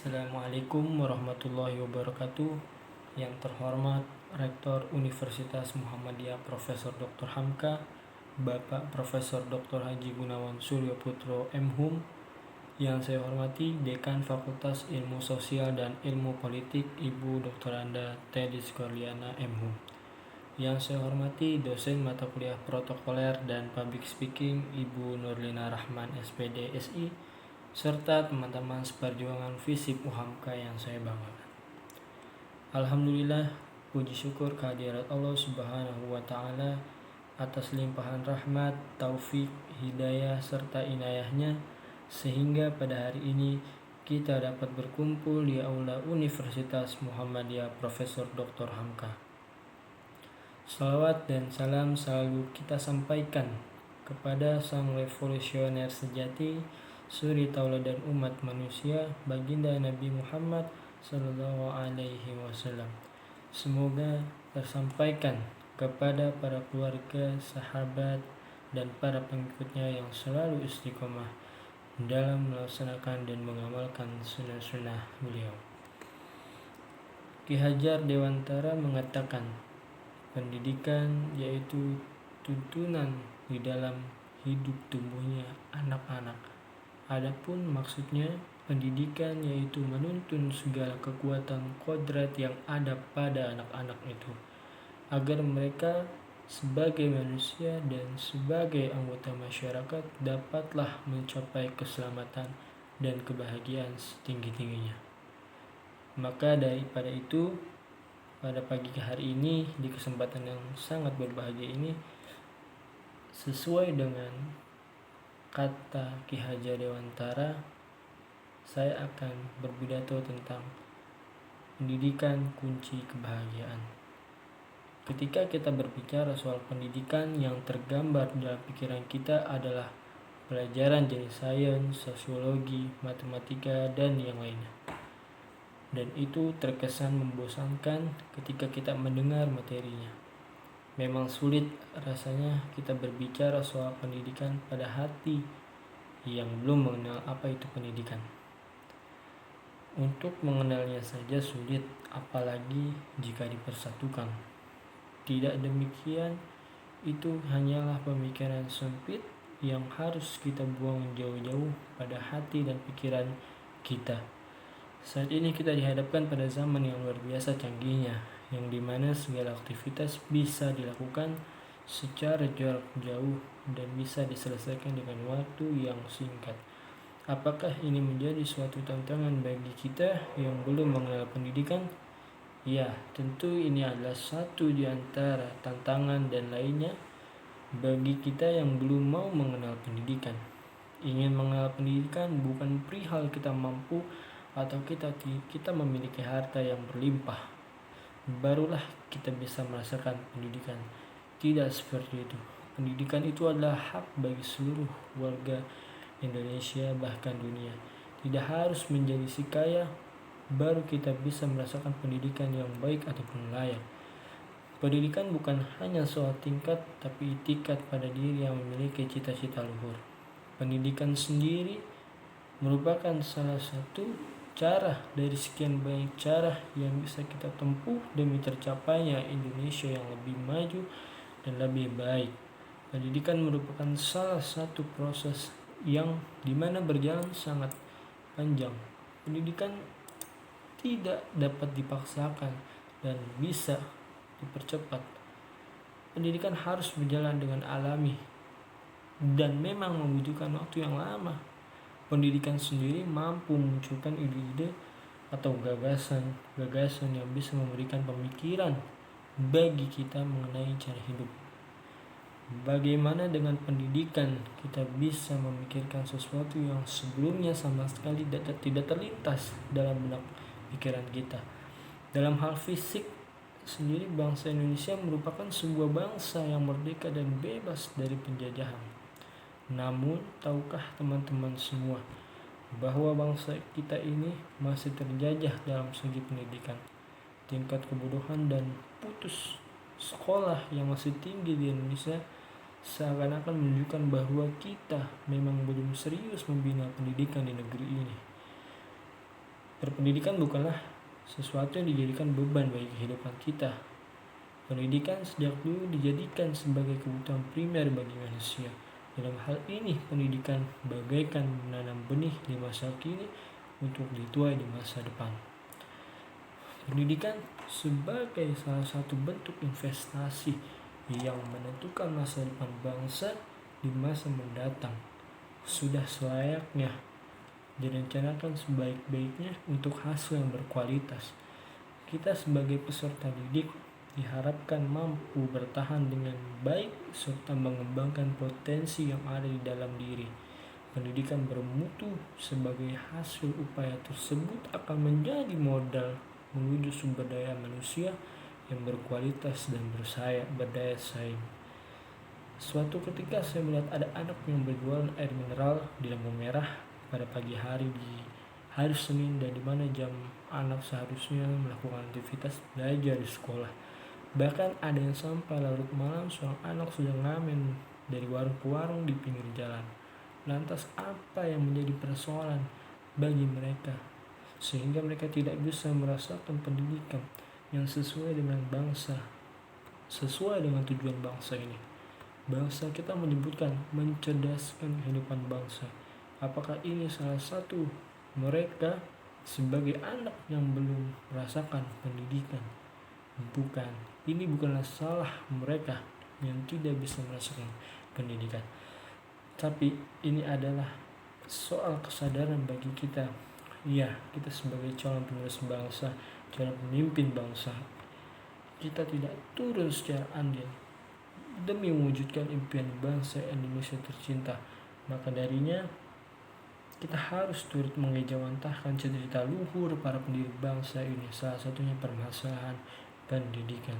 Assalamualaikum warahmatullahi wabarakatuh. Yang terhormat Rektor Universitas Muhammadiyah Profesor Dr. Hamka, Bapak Profesor Dr. Haji Gunawan Suryo Putro MHum. Yang saya hormati Dekan Fakultas Ilmu Sosial dan Ilmu Politik Ibu Dr. Anda Tedis Korliana MHum. Yang saya hormati dosen mata kuliah protokoler dan public speaking Ibu Nurlina Rahman SPD SI, serta teman-teman seperjuangan FISIP UHAMKA yang saya banggakan. Alhamdulillah, puji syukur kehadirat Allah Subhanahu wa Ta'ala atas limpahan rahmat, taufik, hidayah, serta inayahnya, sehingga pada hari ini kita dapat berkumpul di Aula Universitas Muhammadiyah Profesor Dr. Hamka. Salawat dan salam selalu kita sampaikan kepada sang revolusioner sejati, suri tauladan umat manusia, baginda Nabi Muhammad Sallallahu Alaihi Wasallam. Semoga tersampaikan kepada para keluarga, sahabat, dan para pengikutnya yang selalu istiqomah dalam melaksanakan dan mengamalkan sunnah-sunnah beliau. Ki Hajar Dewantara mengatakan, pendidikan yaitu tuntunan di dalam hidup tumbuhnya anak-anak. Adapun maksudnya, pendidikan yaitu menuntun segala kekuatan kodrat yang ada pada anak-anak itu, agar mereka sebagai manusia dan sebagai anggota masyarakat dapatlah mencapai keselamatan dan kebahagiaan setinggi-tingginya. Maka daripada itu, pada pagi hari ini, di kesempatan yang sangat berbahagia ini, sesuai dengan kata Ki Hajar Dewantara, saya akan berpidato tentang pendidikan kunci kebahagiaan. Ketika kita berbicara soal pendidikan, yang tergambar dalam pikiran kita adalah pelajaran jenis sains, sosiologi, matematika, dan yang lainnya. Dan itu terkesan membosankan ketika kita mendengar materinya. Memang sulit rasanya kita berbicara soal pendidikan pada hati yang belum mengenal apa itu pendidikan. Untuk mengenalnya saja sulit, apalagi jika dipersatukan. Tidak demikian, itu hanyalah pemikiran sempit yang harus kita buang jauh-jauh pada hati dan pikiran kita. Saat ini kita dihadapkan pada zaman yang luar biasa canggihnya, yang dimana segala aktivitas bisa dilakukan secara jarak jauh dan bisa diselesaikan dengan waktu yang singkat. Apakah ini menjadi suatu tantangan bagi kita yang belum mengenal pendidikan? Ya, tentu ini adalah satu di antara tantangan dan lainnya bagi kita yang belum mau mengenal pendidikan. Ingin mengenal pendidikan bukan perihal kita mampu atau kita memiliki harta yang berlimpah, barulah kita bisa merasakan pendidikan. Tidak seperti itu. Pendidikan itu adalah hak bagi seluruh warga Indonesia, bahkan dunia. Tidak harus menjadi si kaya baru kita bisa merasakan pendidikan yang baik ataupun layak. Pendidikan bukan hanya soal tingkat, tapi itikat pada diri yang memiliki cita-cita luhur. Pendidikan sendiri merupakan salah satu cara dari sekian banyak cara yang bisa kita tempuh demi tercapainya Indonesia yang lebih maju dan lebih baik. Pendidikan merupakan salah satu proses yang dimana berjalan sangat panjang. Pendidikan tidak dapat dipaksakan dan bisa dipercepat. Pendidikan harus berjalan dengan alami dan memang membutuhkan waktu yang lama. Pendidikan sendiri mampu memunculkan ide-ide atau gagasan yang bisa memberikan pemikiran bagi kita mengenai cara hidup. Bagaimana dengan pendidikan kita bisa memikirkan sesuatu yang sebelumnya sama sekali tidak terlintas dalam benak pikiran kita. Dalam hal fisik sendiri, bangsa Indonesia merupakan sebuah bangsa yang merdeka dan bebas dari penjajahan. Namun, tahukah teman-teman semua bahwa bangsa kita ini masih terjajah dalam segi pendidikan? Tingkat kebodohan dan putus sekolah yang masih tinggi di Indonesia seakan-akan menunjukkan bahwa kita memang belum serius membina pendidikan di negeri ini. Berpendidikan bukanlah sesuatu yang dijadikan beban bagi kehidupan kita. Pendidikan sejak dulu dijadikan sebagai kebutuhan primer bagi manusia. Dalam hal ini, pendidikan bagaikan menanam benih di masa kini untuk dituai di masa depan. Pendidikan sebagai salah satu bentuk investasi yang menentukan masa depan bangsa di masa mendatang sudah selayaknya direncanakan sebaik-baiknya untuk hasil yang berkualitas. Kita sebagai peserta didik diharapkan mampu bertahan dengan baik serta mengembangkan potensi yang ada di dalam diri. Pendidikan bermutu sebagai hasil upaya tersebut akan menjadi modal menuju sumber daya manusia yang berkualitas dan berdaya saing. Suatu ketika saya melihat ada anak yang berjualan air mineral di lampu merah pada pagi hari di hari Senin, dan dimana jam anak seharusnya melakukan aktivitas belajar di sekolah. Bahkan ada yang sampai larut malam seorang anak sudah ngamen dari warung ke warung di pinggir jalan. Lantas apa yang menjadi persoalan bagi mereka sehingga mereka tidak bisa merasakan pendidikan yang sesuai dengan tujuan bangsa ini? Bangsa kita menyebutkan mencerdaskan kehidupan bangsa. Apakah ini salah satu mereka sebagai anak yang belum merasakan pendidikan? Bukan. Ini bukanlah salah mereka yang tidak bisa merasakan pendidikan, tapi ini adalah soal kesadaran bagi kita. Ya, kita sebagai calon penerus bangsa, calon pemimpin bangsa, kita tidak turun secara andil demi mewujudkan impian bangsa Indonesia tercinta. Maka darinya kita harus turut mengejawantahkan cerita luhur para pendiri bangsa ini, salah satunya permasalahan pendidikan.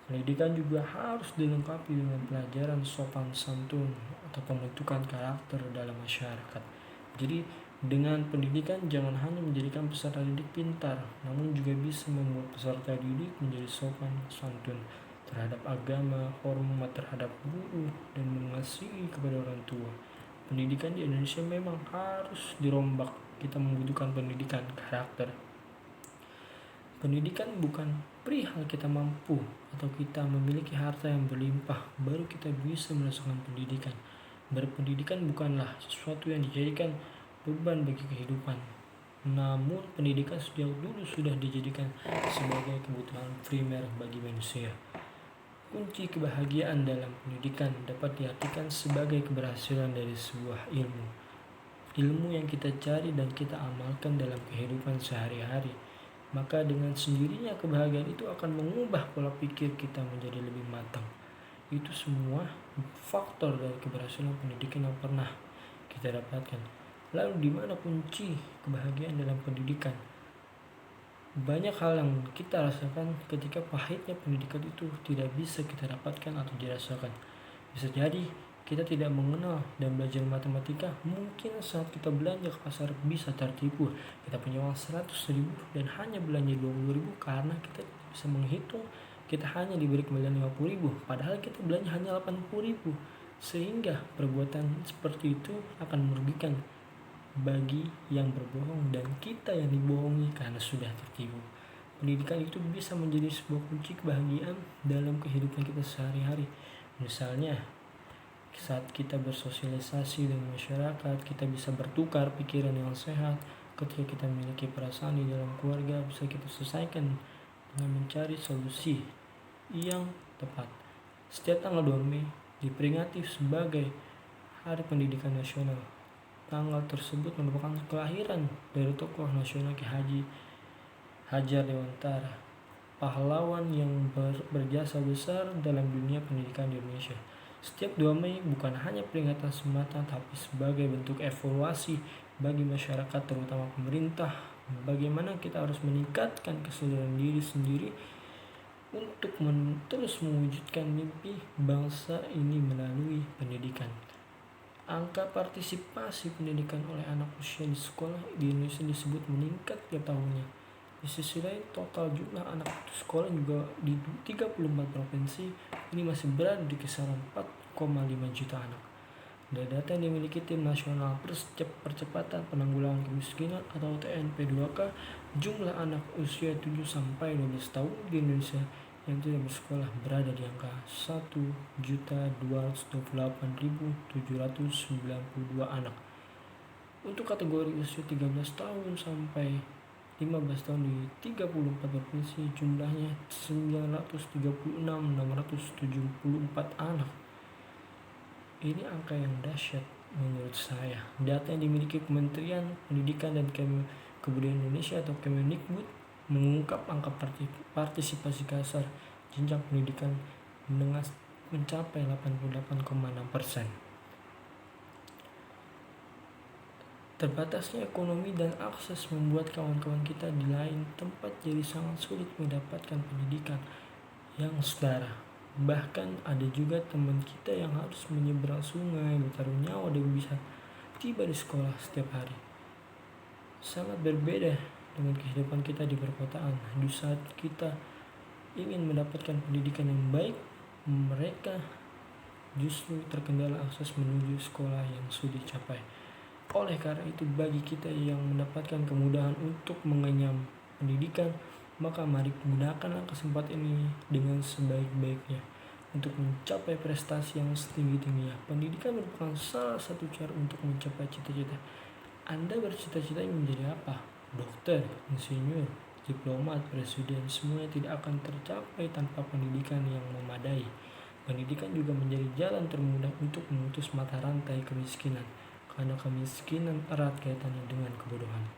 Pendidikan juga harus dilengkapi dengan pelajaran sopan santun atau pembentukan karakter dalam masyarakat. Jadi dengan pendidikan jangan hanya menjadikan peserta didik pintar, namun juga bisa membuat peserta didik menjadi sopan santun terhadap agama, hormat terhadap guru, dan mengasihi kepada orang tua. Pendidikan di Indonesia memang harus dirombak. Kita membutuhkan pendidikan karakter. Pendidikan bukan perihal kita mampu atau kita memiliki harta yang berlimpah baru kita bisa merasakan pendidikan. Berpendidikan bukanlah sesuatu yang dijadikan beban bagi kehidupan, namun pendidikan sejak dulu sudah dijadikan sebagai kebutuhan primer bagi manusia. Kunci kebahagiaan dalam pendidikan dapat diartikan sebagai keberhasilan dari sebuah ilmu yang kita cari dan kita amalkan dalam kehidupan sehari-hari. Maka dengan sendirinya kebahagiaan itu akan mengubah pola pikir kita menjadi lebih matang. Itu semua faktor dari keberhasilan pendidikan yang pernah kita dapatkan. Lalu di mana kunci kebahagiaan dalam pendidikan? Banyak hal yang kita rasakan ketika pahitnya pendidikan itu tidak bisa kita dapatkan atau dirasakan. Bisa jadi kita tidak mengenal dan belajar matematika, mungkin saat kita belanja ke pasar bisa tertipu. Kita punya uang 100.000 dan hanya belanja 20.000 karena kita bisa menghitung. Kita hanya diberi kembalian 50.000 padahal kita belanja hanya 80.000. Sehingga perbuatan seperti itu akan merugikan bagi yang berbohong dan kita yang dibohongi karena sudah tertipu. Pendidikan itu bisa menjadi sebuah kunci kebahagiaan dalam kehidupan kita sehari-hari. Misalnya saat kita bersosialisasi dengan masyarakat, kita bisa bertukar pikiran yang sehat. Ketika kita memiliki perasaan di dalam keluarga, bisa kita selesaikan dengan mencari solusi yang tepat. Setiap tanggal 2 Mei diperingati sebagai Hari Pendidikan Nasional. Tanggal tersebut merupakan kelahiran dari tokoh nasional Ki Haji Hajar Dewantara, pahlawan yang berjasa besar dalam dunia pendidikan di Indonesia. Setiap 2 Mei bukan hanya peringatan semata, tapi sebagai bentuk evaluasi bagi masyarakat, terutama pemerintah, bagaimana kita harus meningkatkan kesadaran diri sendiri untuk terus mewujudkan mimpi bangsa ini melalui pendidikan. Angka partisipasi pendidikan oleh anak usia di sekolah di Indonesia disebut meningkat tiap tahunnya. Di sisi lain, total jumlah anak putus sekolah juga di 34 provinsi ini masih berada di kisaran 4,5 juta anak. Data yang dimiliki Tim Nasional Percepatan Penanggulangan Kemiskinan atau TNP2K, jumlah anak usia 7-12 tahun di Indonesia yang tidak bersekolah berada di angka 1.228.792 anak. Untuk kategori usia 13 tahun sampai 15 tahun di 34 provinsi, jumlahnya 936.674 anak. Ini angka yang dahsyat menurut saya. Data yang dimiliki Kementerian Pendidikan dan Kebudayaan Indonesia atau Kemendikbud mengungkap angka partisipasi kasar jenjang pendidikan menengah mencapai 88,6%. Terbatasnya ekonomi dan akses membuat kawan-kawan kita di lain tempat jadi sangat sulit mendapatkan pendidikan yang setara. Bahkan ada juga teman kita yang harus menyeberang sungai, bertaruh nyawa demi bisa tiba di sekolah setiap hari. Sangat berbeda dengan kehidupan kita di perkotaan. Di saat kita ingin mendapatkan pendidikan yang baik, mereka justru terkendala akses menuju sekolah yang sulit dicapai. Oleh karena itu, bagi kita yang mendapatkan kemudahan untuk mengenyam pendidikan, maka mari gunakanlah kesempatan ini dengan sebaik-baiknya untuk mencapai prestasi yang setinggi-tingginya. Pendidikan merupakan salah satu cara untuk mencapai cita-cita. Anda bercita-cita ingin menjadi apa? Dokter, insinyur, diplomat, presiden, semuanya tidak akan tercapai tanpa pendidikan yang memadai. Pendidikan juga menjadi jalan termudah untuk memutus mata rantai kemiskinan, karena kemiskinan erat kaitannya dengan kebodohan.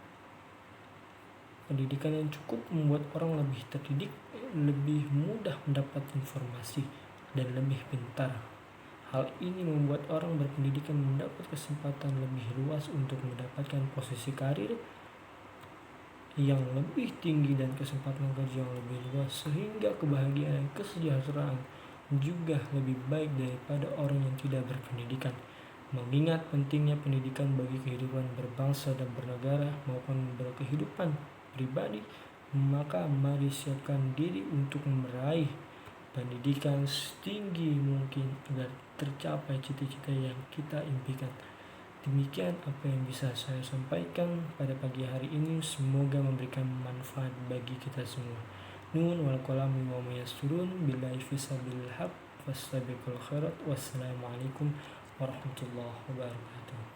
Pendidikan yang cukup membuat orang lebih terdidik, lebih mudah mendapat informasi, dan lebih pintar. Hal ini membuat orang berpendidikan mendapat kesempatan lebih luas untuk mendapatkan posisi karir yang lebih tinggi dan kesempatan kerja yang lebih luas, sehingga kebahagiaan dan kesejahteraan juga lebih baik daripada orang yang tidak berpendidikan. Mengingat pentingnya pendidikan bagi kehidupan berbangsa dan bernegara maupun berkehidupan pribadi, maka mari siapkan diri untuk meraih pendidikan setinggi mungkin agar tercapai cita-cita yang kita impikan. Demikian apa yang bisa saya sampaikan pada pagi hari ini. Semoga memberikan manfaat bagi kita semua. Nun wal qalami wa ma yasturun, billahi fisabilil haq, fastabiqul khairat. Wassalamualaikum warahmatullahi wabarakatuh.